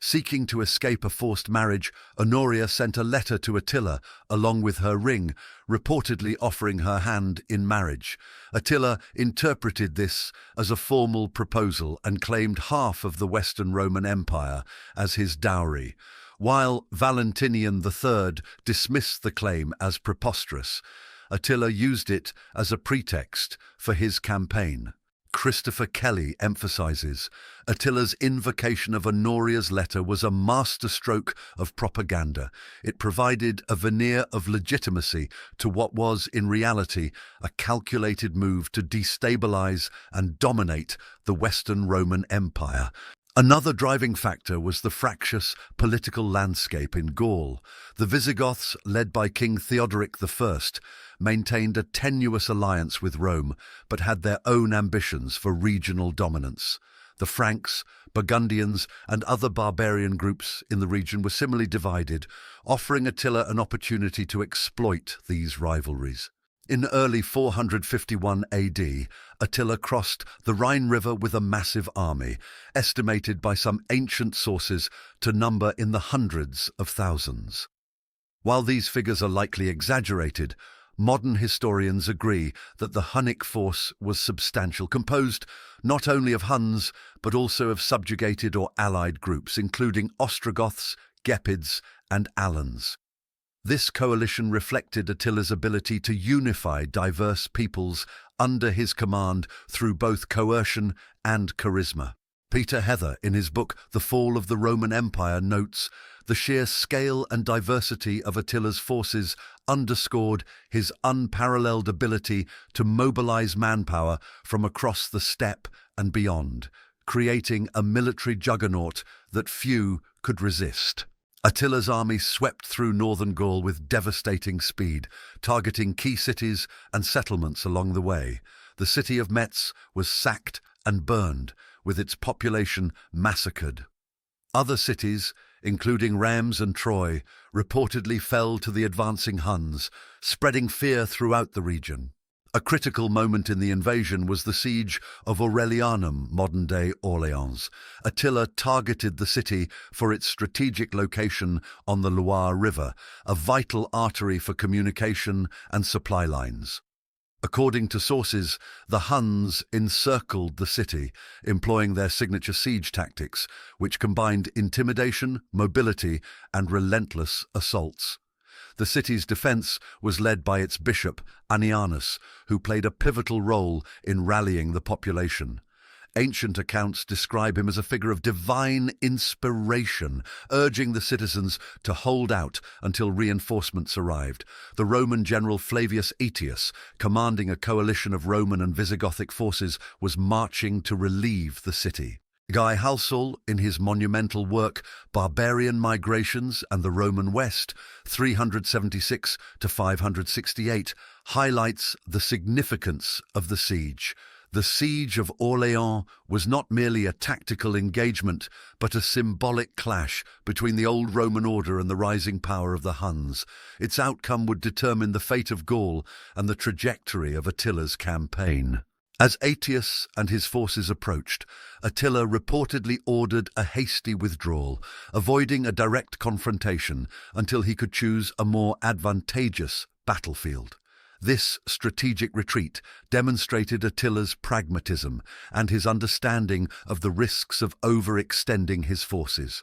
Seeking to escape a forced marriage, Honoria sent a letter to Attila along with her ring, reportedly offering her hand in marriage. Attila interpreted this as a formal proposal and claimed half of the Western Roman Empire as his dowry. While Valentinian III dismissed the claim as preposterous, Attila used it as a pretext for his campaign. Christopher Kelly emphasizes, Attila's invocation of Honoria's letter was a masterstroke of propaganda. It provided a veneer of legitimacy to what was, in reality, a calculated move to destabilize and dominate the Western Roman Empire. Another driving factor was the fractious political landscape in Gaul. The Visigoths, led by King Theodoric I, maintained a tenuous alliance with Rome, but had their own ambitions for regional dominance. The Franks, Burgundians, and other barbarian groups in the region were similarly divided, offering Attila an opportunity to exploit these rivalries. In early 451 AD, Attila crossed the Rhine River with a massive army, estimated by some ancient sources to number in the hundreds of thousands. While these figures are likely exaggerated, modern historians agree that the Hunnic force was substantial, composed not only of Huns, but also of subjugated or allied groups, including Ostrogoths, Gepids, and Alans. This coalition reflected Attila's ability to unify diverse peoples under his command through both coercion and charisma. Peter Heather, in his book The Fall of the Roman Empire, notes, the sheer scale and diversity of Attila's forces underscored his unparalleled ability to mobilize manpower from across the steppe and beyond, creating a military juggernaut that few could resist. Attila's army swept through northern Gaul with devastating speed, targeting key cities and settlements along the way. The city of Metz was sacked and burned, with its population massacred. Other cities, including Reims and Troy, reportedly fell to the advancing Huns, spreading fear throughout the region. A critical moment in the invasion was the siege of Aurelianum, modern-day Orléans. Attila targeted the city for its strategic location on the Loire River, a vital artery for communication and supply lines. According to sources, the Huns encircled the city, employing their signature siege tactics, which combined intimidation, mobility, and relentless assaults. The city's defense was led by its bishop, Annianus, who played a pivotal role in rallying the population. Ancient accounts describe him as a figure of divine inspiration, urging the citizens to hold out until reinforcements arrived. The Roman general Flavius Aetius, commanding a coalition of Roman and Visigothic forces, was marching to relieve the city. Guy Halsall, in his monumental work Barbarian Migrations and the Roman West, 376 to 568, highlights the significance of the siege. The siege of Orléans was not merely a tactical engagement, but a symbolic clash between the old Roman order and the rising power of the Huns. Its outcome would determine the fate of Gaul and the trajectory of Attila's campaign. As Aetius and his forces approached, Attila reportedly ordered a hasty withdrawal, avoiding a direct confrontation until he could choose a more advantageous battlefield. This strategic retreat demonstrated Attila's pragmatism and his understanding of the risks of overextending his forces.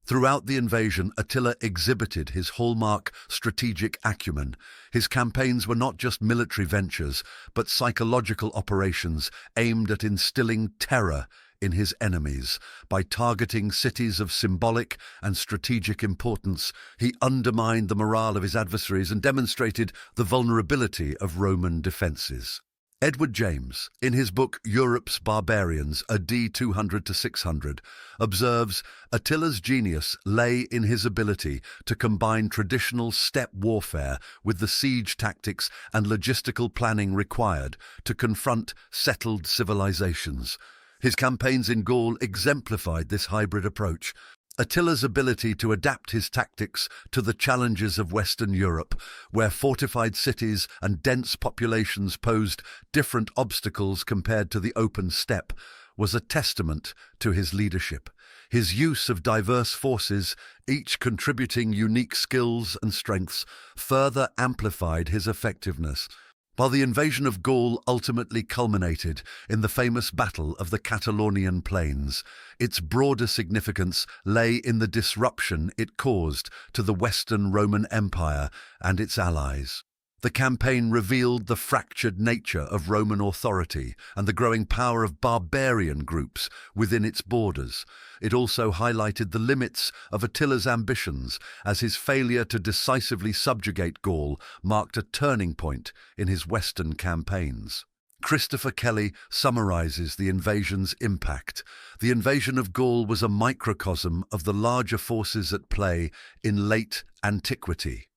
Throughout the invasion, Attila exhibited his hallmark strategic acumen. His campaigns were not just military ventures, but psychological operations aimed at instilling terror in his enemies. By targeting cities of symbolic and strategic importance, he undermined the morale of his adversaries and demonstrated the vulnerability of Roman defences. Edward James, in his book Europe's Barbarians, AD 200 to 600, observes Attila's genius lay in his ability to combine traditional steppe warfare with the siege tactics and logistical planning required to confront settled civilizations. His campaigns in Gaul exemplified this hybrid approach. Attila's ability to adapt his tactics to the challenges of Western Europe, where fortified cities and dense populations posed different obstacles compared to the open steppe, was a testament to his leadership. His use of diverse forces, each contributing unique skills and strengths, further amplified his effectiveness. While the invasion of Gaul ultimately culminated in the famous Battle of the Catalunian Plains, its broader significance lay in the disruption it caused to the Western Roman Empire and its allies. The campaign revealed the fractured nature of Roman authority and the growing power of barbarian groups within its borders. It also highlighted the limits of Attila's ambitions, as his failure to decisively subjugate Gaul marked a turning point in his Western campaigns. Christopher Kelly summarizes the invasion's impact. The invasion of Gaul was a microcosm of the larger forces at play in late antiquity.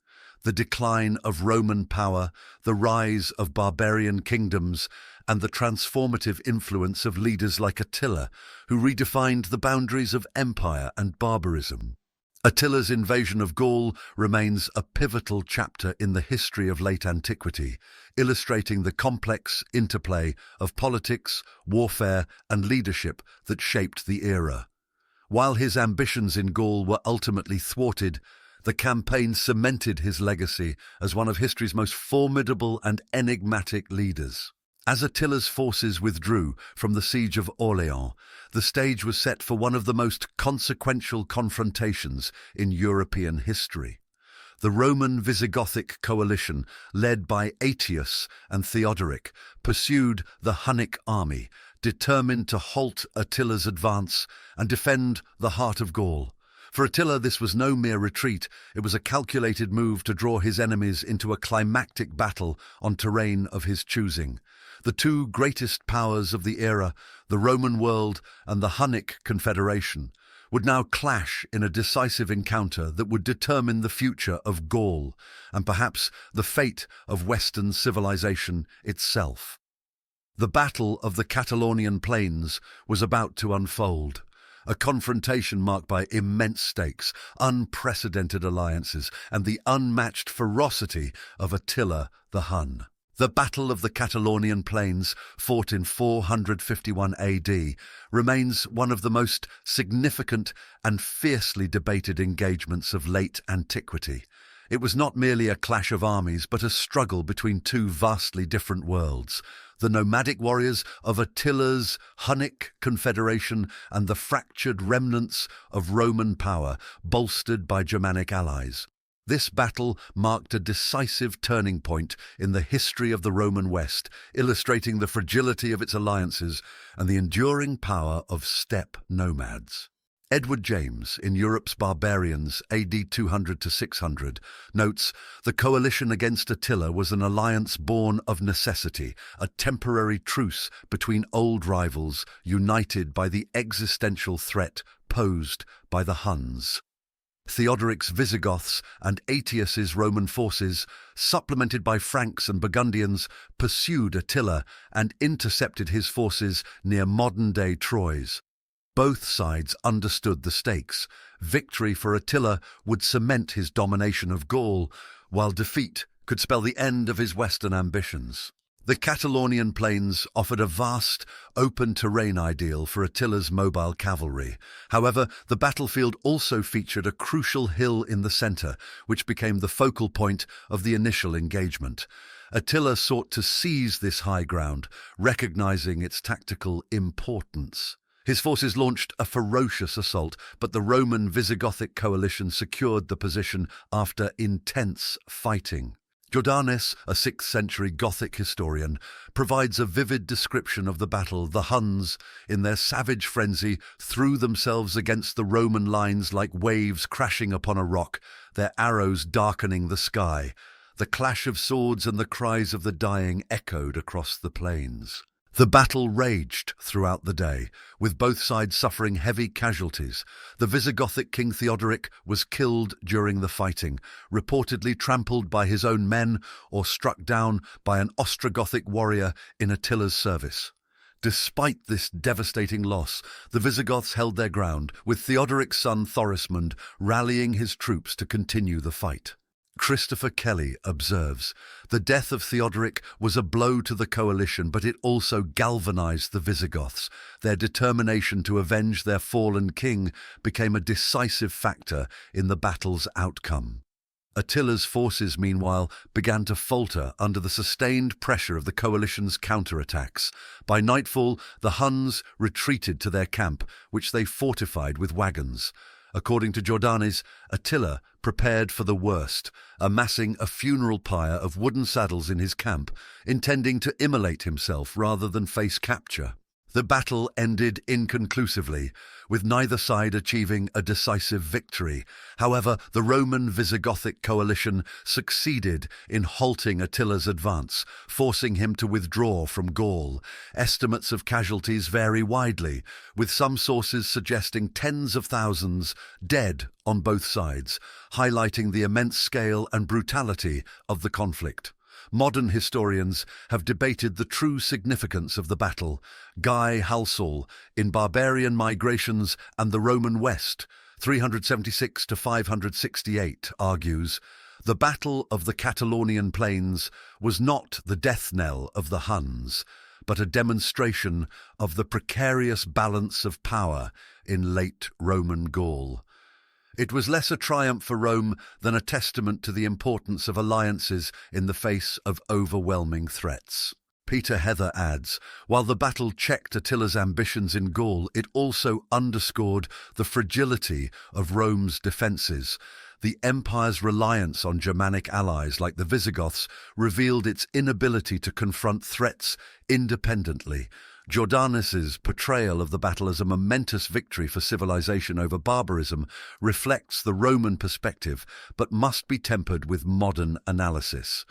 The decline of Roman power, the rise of barbarian kingdoms, and the transformative influence of leaders like Attila, who redefined the boundaries of empire and barbarism. Attila's invasion of Gaul remains a pivotal chapter in the history of late antiquity, illustrating the complex interplay of politics, warfare, and leadership that shaped the era. While his ambitions in Gaul were ultimately thwarted, the campaign cemented his legacy as one of history's most formidable and enigmatic leaders. As Attila's forces withdrew from the siege of Orléans, the stage was set for one of the most consequential confrontations in European history. The Roman Visigothic coalition, led by Aetius and Theodoric, pursued the Hunnic army, determined to halt Attila's advance and defend the heart of Gaul. For Attila, this was no mere retreat. It was a calculated move to draw his enemies into a climactic battle on terrain of his choosing. The two greatest powers of the era, the Roman world and the Hunnic Confederation, would now clash in a decisive encounter that would determine the future of Gaul and perhaps the fate of Western civilization itself. The Battle of the Catalunian Plains was about to unfold. A confrontation marked by immense stakes, unprecedented alliances, and the unmatched ferocity of Attila the Hun. The Battle of the Catalunian Plains, fought in 451 AD, remains one of the most significant and fiercely debated engagements of late antiquity. It was not merely a clash of armies, but a struggle between two vastly different worlds: the nomadic warriors of Attila's Hunnic Confederation and the fractured remnants of Roman power, bolstered by Germanic allies. This battle marked a decisive turning point in the history of the Roman West, illustrating the fragility of its alliances and the enduring power of steppe nomads. Edward James, in Europe's Barbarians, AD 200 to 600, notes, "The coalition against Attila was an alliance born of necessity, a temporary truce between old rivals united by the existential threat posed by the Huns." Theodoric's Visigoths and Aetius's Roman forces, supplemented by Franks and Burgundians, pursued Attila and intercepted his forces near modern-day Troyes. Both sides understood the stakes. Victory for Attila would cement his domination of Gaul, while defeat could spell the end of his western ambitions. The Catalunian Plains offered a vast, open terrain ideal for Attila's mobile cavalry. However, the battlefield also featured a crucial hill in the centre, which became the focal point of the initial engagement. Attila sought to seize this high ground, recognizing its tactical importance. His forces launched a ferocious assault, but the Roman Visigothic coalition secured the position after intense fighting. Jordanes, a 6th century Gothic historian, provides a vivid description of the battle. The Huns, in their savage frenzy, threw themselves against the Roman lines like waves crashing upon a rock, their arrows darkening the sky. The clash of swords and the cries of the dying echoed across the plains. The battle raged throughout the day, with both sides suffering heavy casualties. The Visigothic king Theodoric was killed during the fighting, reportedly trampled by his own men or struck down by an Ostrogothic warrior in Attila's service. Despite this devastating loss, the Visigoths held their ground, with Theodoric's son Thorismund rallying his troops to continue the fight. Christopher Kelly observes, "The death of Theodoric was a blow to the coalition, but it also galvanized the Visigoths. Their determination to avenge their fallen king became a decisive factor in the battle's outcome." Attila's forces, meanwhile, began to falter under the sustained pressure of the coalition's counterattacks. By nightfall, the Huns retreated to their camp, which they fortified with wagons. According to Jordanes, Attila prepared for the worst, amassing a funeral pyre of wooden saddles in his camp, intending to immolate himself rather than face capture. The battle ended inconclusively, with neither side achieving a decisive victory. However, the Roman Visigothic coalition succeeded in halting Attila's advance, forcing him to withdraw from Gaul. Estimates of casualties vary widely, with some sources suggesting tens of thousands dead on both sides, highlighting the immense scale and brutality of the conflict. Modern historians have debated the true significance of the battle. Guy Halsall, in Barbarian Migrations and the Roman West, 376 to 568, argues, "The Battle of the Catalunian Plains was not the death knell of the Huns, but a demonstration of the precarious balance of power in late Roman Gaul. It was less a triumph for Rome than a testament to the importance of alliances in the face of overwhelming threats." Peter Heather adds, "While the battle checked Attila's ambitions in Gaul, it also underscored the fragility of Rome's defences. The empire's reliance on Germanic allies like the Visigoths revealed its inability to confront threats independently." Jordanes's portrayal of the battle as a momentous victory for civilization over barbarism reflects the Roman perspective, but must be tempered with modern analysis.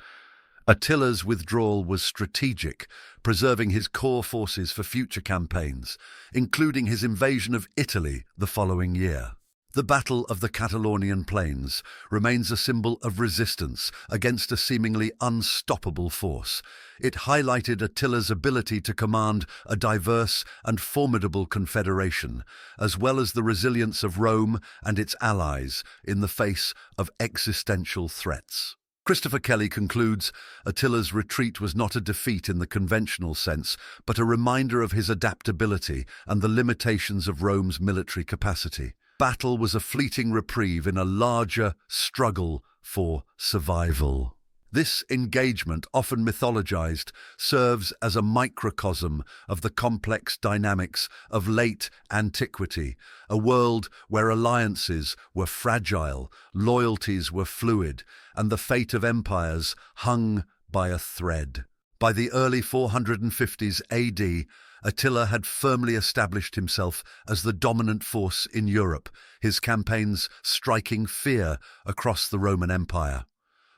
Attila's withdrawal was strategic, preserving his core forces for future campaigns, including his invasion of Italy the following year. The Battle of the Catalunian Plains remains a symbol of resistance against a seemingly unstoppable force. It highlighted Attila's ability to command a diverse and formidable confederation, as well as the resilience of Rome and its allies in the face of existential threats. Christopher Kelly concludes, "Attila's retreat was not a defeat in the conventional sense, but a reminder of his adaptability and the limitations of Rome's military capacity. Battle was a fleeting reprieve in a larger struggle for survival." This engagement, often mythologized, serves as a microcosm of the complex dynamics of late antiquity, a world where alliances were fragile, loyalties were fluid, and the fate of empires hung by a thread. By the early 450s AD, Attila had firmly established himself as the dominant force in Europe, his campaigns striking fear across the Roman Empire.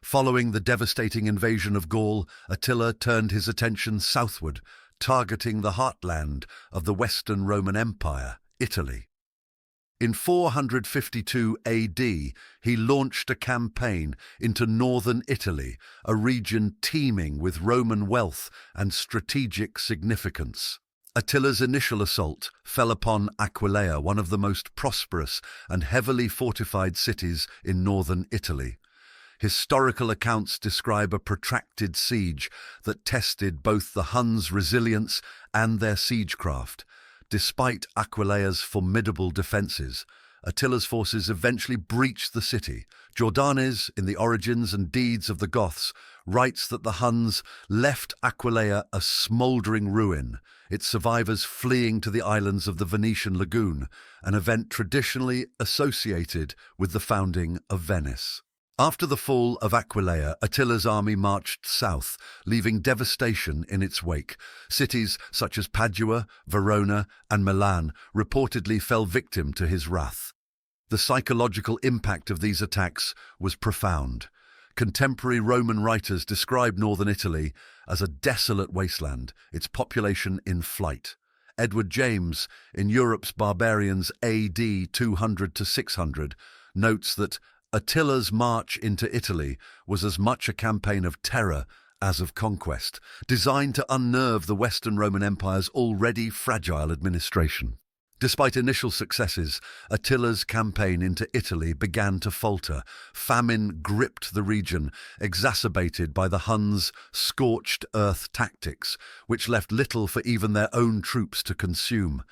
Following the devastating invasion of Gaul, Attila turned his attention southward, targeting the heartland of the Western Roman Empire, Italy. In 452 AD, he launched a campaign into northern Italy, a region teeming with Roman wealth and strategic significance. Attila's initial assault fell upon Aquileia, one of the most prosperous and heavily fortified cities in northern Italy. Historical accounts describe a protracted siege that tested both the Huns' resilience and their siegecraft. Despite Aquileia's formidable defences, Attila's forces eventually breached the city. Jordanes, in the Origins and Deeds of the Goths, writes that the Huns left Aquileia a smouldering ruin, its survivors fleeing to the islands of the Venetian lagoon, an event traditionally associated with the founding of Venice. After the fall of Aquileia, Attila's army marched south, leaving devastation in its wake. Cities such as Padua, Verona, and Milan reportedly fell victim to his wrath. The psychological impact of these attacks was profound. Contemporary Roman writers describe northern Italy as a desolate wasteland, its population in flight. Edward James, in Europe's Barbarians AD 200 to 600, notes that Attila's march into Italy was as much a campaign of terror as of conquest, designed to unnerve the Western Roman Empire's already fragile administration. Despite initial successes, Attila's campaign into Italy began to falter. Famine gripped the region, exacerbated by the Huns' scorched earth tactics, which left little for even their own troops to consume.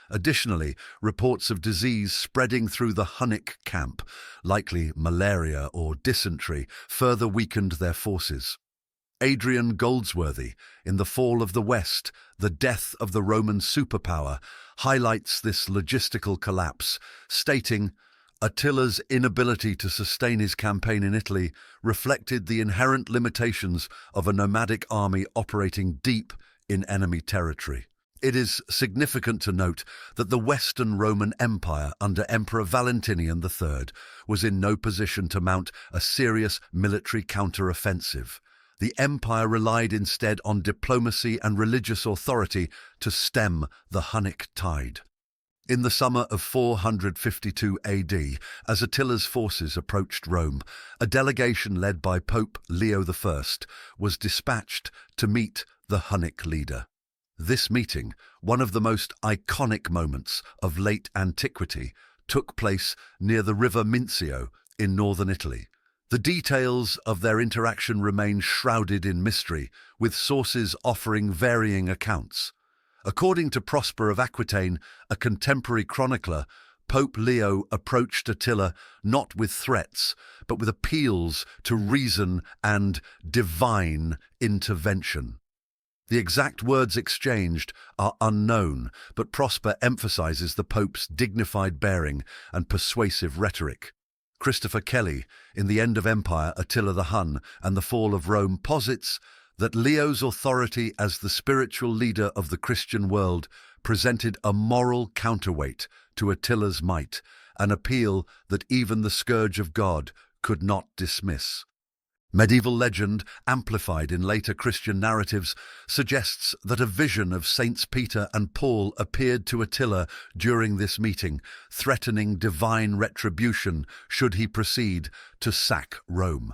Additionally, reports of disease spreading through the Hunnic camp, likely malaria or dysentery, further weakened their forces. Adrian Goldsworthy, in The Fall of the West, The Death of the Roman Superpower, highlights this logistical collapse, stating, Attila's inability to sustain his campaign in Italy reflected the inherent limitations of a nomadic army operating deep in enemy territory. It is significant to note that the Western Roman Empire under Emperor Valentinian III was in no position to mount a serious military counter-offensive. The empire relied instead on diplomacy and religious authority to stem the Hunnic tide. In the summer of 452 AD, as Attila's forces approached Rome, a delegation led by Pope Leo I was dispatched to meet the Hunnic leader. This meeting, one of the most iconic moments of late antiquity, took place near the river Mincio in northern Italy. The details of their interaction remain shrouded in mystery, with sources offering varying accounts. According to Prosper of Aquitaine, a contemporary chronicler, Pope Leo approached Attila not with threats, but with appeals to reason and divine intervention. The exact words exchanged are unknown, but Prosper emphasizes the Pope's dignified bearing and persuasive rhetoric. Christopher Kelly, in The End of Empire, Attila the Hun, and the Fall of Rome, posits that Leo's authority as the spiritual leader of the Christian world presented a moral counterweight to Attila's might, an appeal that even the Scourge of God could not dismiss. Medieval legend, amplified in later Christian narratives, suggests that a vision of Saints Peter and Paul appeared to Attila during this meeting, threatening divine retribution should he proceed to sack Rome.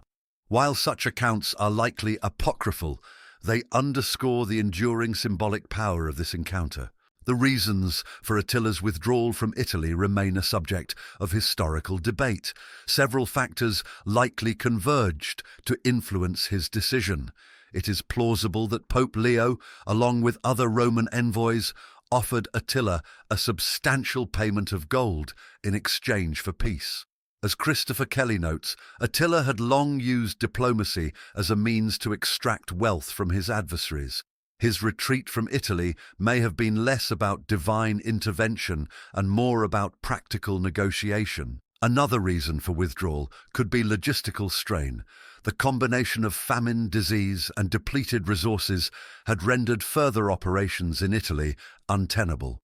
While such accounts are likely apocryphal, they underscore the enduring symbolic power of this encounter. The reasons for Attila's withdrawal from Italy remain a subject of historical debate. Several factors likely converged to influence his decision. It is plausible that Pope Leo, along with other Roman envoys, offered Attila a substantial payment of gold in exchange for peace. As Christopher Kelly notes, Attila had long used diplomacy as a means to extract wealth from his adversaries. His retreat from Italy may have been less about divine intervention and more about practical negotiation. Another reason for withdrawal could be logistical strain. The combination of famine, disease, and depleted resources had rendered further operations in Italy untenable.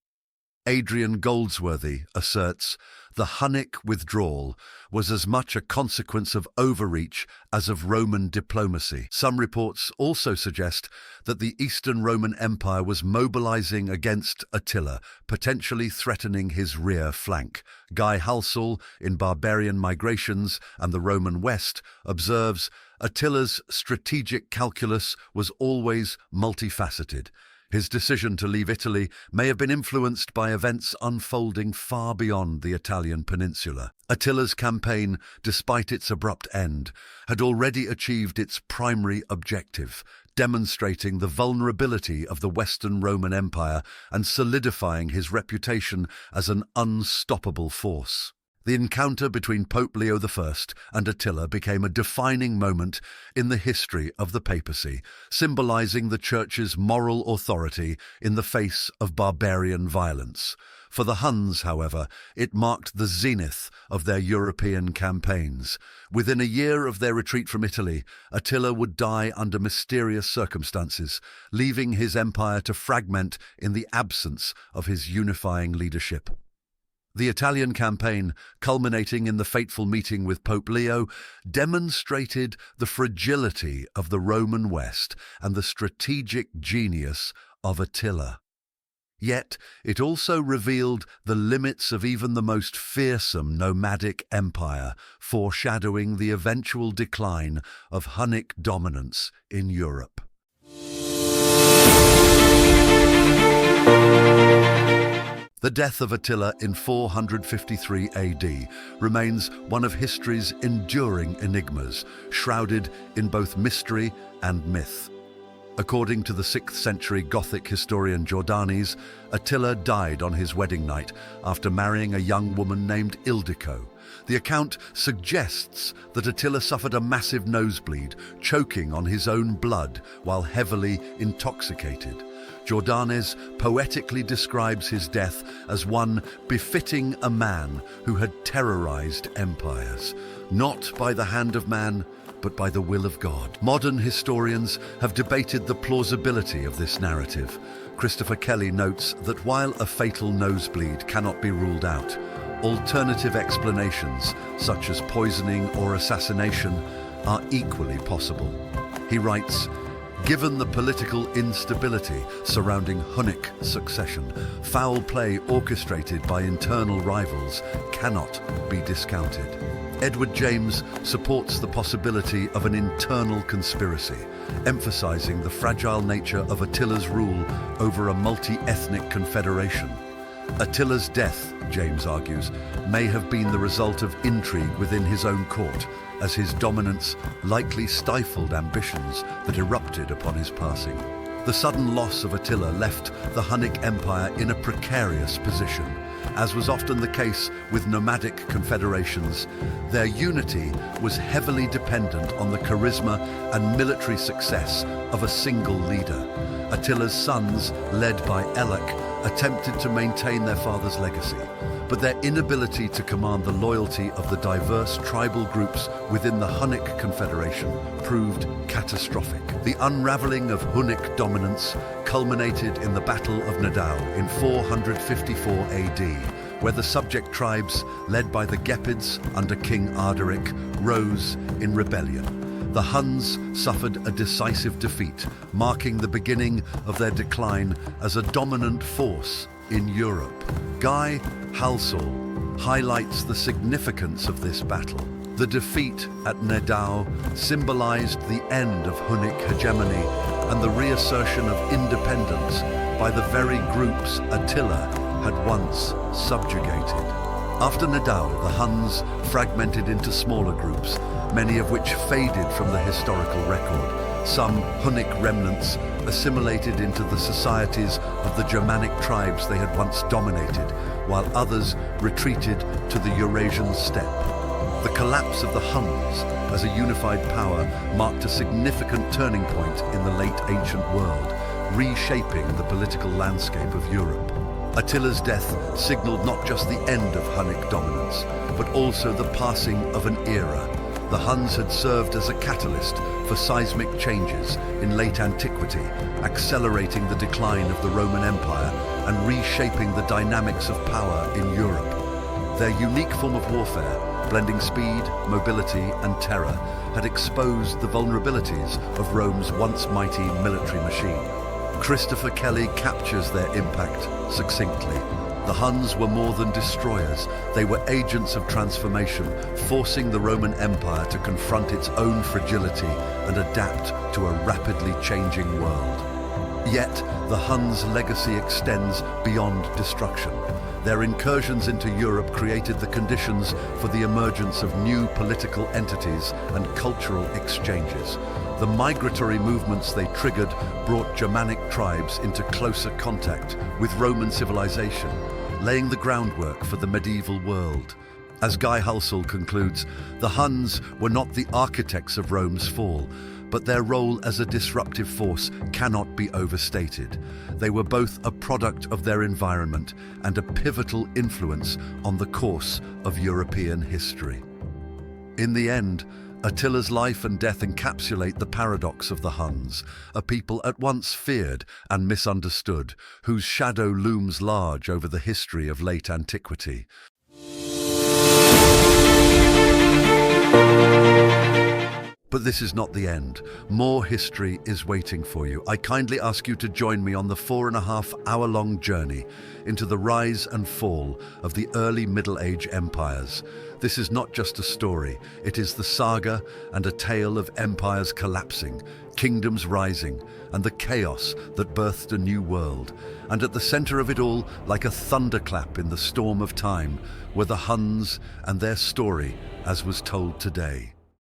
Adrian Goldsworthy asserts the Hunnic withdrawal was as much a consequence of overreach as of Roman diplomacy. Some reports also suggest that the Eastern Roman Empire was mobilizing against Attila, potentially threatening his rear flank. Guy Halsall, in Barbarian Migrations and the Roman West, observes Attila's strategic calculus was always multifaceted. His decision to leave Italy may have been influenced by events unfolding far beyond the Italian peninsula. Attila's campaign, despite its abrupt end, had already achieved its primary objective, demonstrating the vulnerability of the Western Roman Empire and solidifying his reputation as an unstoppable force. The encounter between Pope Leo I and Attila became a defining moment in the history of the papacy, symbolizing the Church's moral authority in the face of barbarian violence. For the Huns, however, it marked the zenith of their European campaigns. Within a year of their retreat from Italy, Attila would die under mysterious circumstances, leaving his empire to fragment in the absence of his unifying leadership. The Italian campaign, culminating in the fateful meeting with Pope Leo, demonstrated the fragility of the Roman West and the strategic genius of Attila. Yet it also revealed the limits of even the most fearsome nomadic empire, foreshadowing the eventual decline of Hunnic dominance in Europe. The death of Attila in 453 AD remains one of history's enduring enigmas, shrouded in both mystery and myth. According to the 6th century Gothic historian Jordanes, Attila died on his wedding night after marrying a young woman named Ildiko. The account suggests that Attila suffered a massive nosebleed, choking on his own blood while heavily intoxicated. Jordanes poetically describes his death as one befitting a man who had terrorized empires, not by the hand of man, but by the will of God. Modern historians have debated the plausibility of this narrative. Christopher Kelly notes that while a fatal nosebleed cannot be ruled out, alternative explanations, such as poisoning or assassination, are equally possible. He writes, "Given the political instability surrounding Hunnic succession, foul play orchestrated by internal rivals cannot be discounted." Edward James supports the possibility of an internal conspiracy, emphasizing the fragile nature of Attila's rule over a multi-ethnic confederation. Attila's death, James argues, may have been the result of intrigue within his own court, as his dominance likely stifled ambitions that erupted upon his passing. The sudden loss of Attila left the Hunnic Empire in a precarious position. As was often the case with nomadic confederations, their unity was heavily dependent on the charisma and military success of a single leader. Attila's sons, led by Elek, attempted to maintain their father's legacy, but their inability to command the loyalty of the diverse tribal groups within the Hunnic Confederation proved catastrophic. The unraveling of Hunnic dominance culminated in the Battle of Nidau in 454 AD, where the subject tribes, led by the Gepids under King Ardaric, rose in rebellion. The Huns suffered a decisive defeat, marking the beginning of their decline as a dominant force in Europe. Guy Halsall highlights the significance of this battle. The defeat at Nidau symbolized the end of Hunnic hegemony and the reassertion of independence by the very groups Attila had once subjugated. After Nidau, the Huns fragmented into smaller groups, many of which faded from the historical record. Some Hunnic remnants assimilated into the societies of the Germanic tribes they had once dominated, while others retreated to the Eurasian steppe. The collapse of the Huns as a unified power marked a significant turning point in the late ancient world, reshaping the political landscape of Europe. Attila's death signaled not just the end of Hunnic dominance, but also the passing of an era. The Huns had served as a catalyst for seismic changes in late antiquity, accelerating the decline of the Roman Empire and reshaping the dynamics of power in Europe. Their unique form of warfare, blending speed, mobility, and terror, had exposed the vulnerabilities of Rome's once mighty military machine. Christopher Kelly captures their impact succinctly. The Huns were more than destroyers. They were agents of transformation, forcing the Roman Empire to confront its own fragility and adapt to a rapidly changing world. Yet, the Huns' legacy extends beyond destruction. Their incursions into Europe created the conditions for the emergence of new political entities and cultural exchanges. The migratory movements they triggered brought Germanic tribes into closer contact with Roman civilization, laying the groundwork for the medieval world. As Guy Halsall concludes, the Huns were not the architects of Rome's fall, but their role as a disruptive force cannot be overstated. They were both a product of their environment and a pivotal influence on the course of European history. In the end, Attila's life and death encapsulate the paradox of the Huns, a people at once feared and misunderstood, whose shadow looms large over the history of late antiquity. But this is not the end. More history is waiting for you. I kindly ask you to join me on the 4.5-hour-long journey into the rise and fall of the early Middle Age empires. This is not just a story. It is the saga and a tale of empires collapsing, kingdoms rising, and the chaos that birthed a new world. And at the center of it all, like a thunderclap in the storm of time, were the Huns and their story as was told today.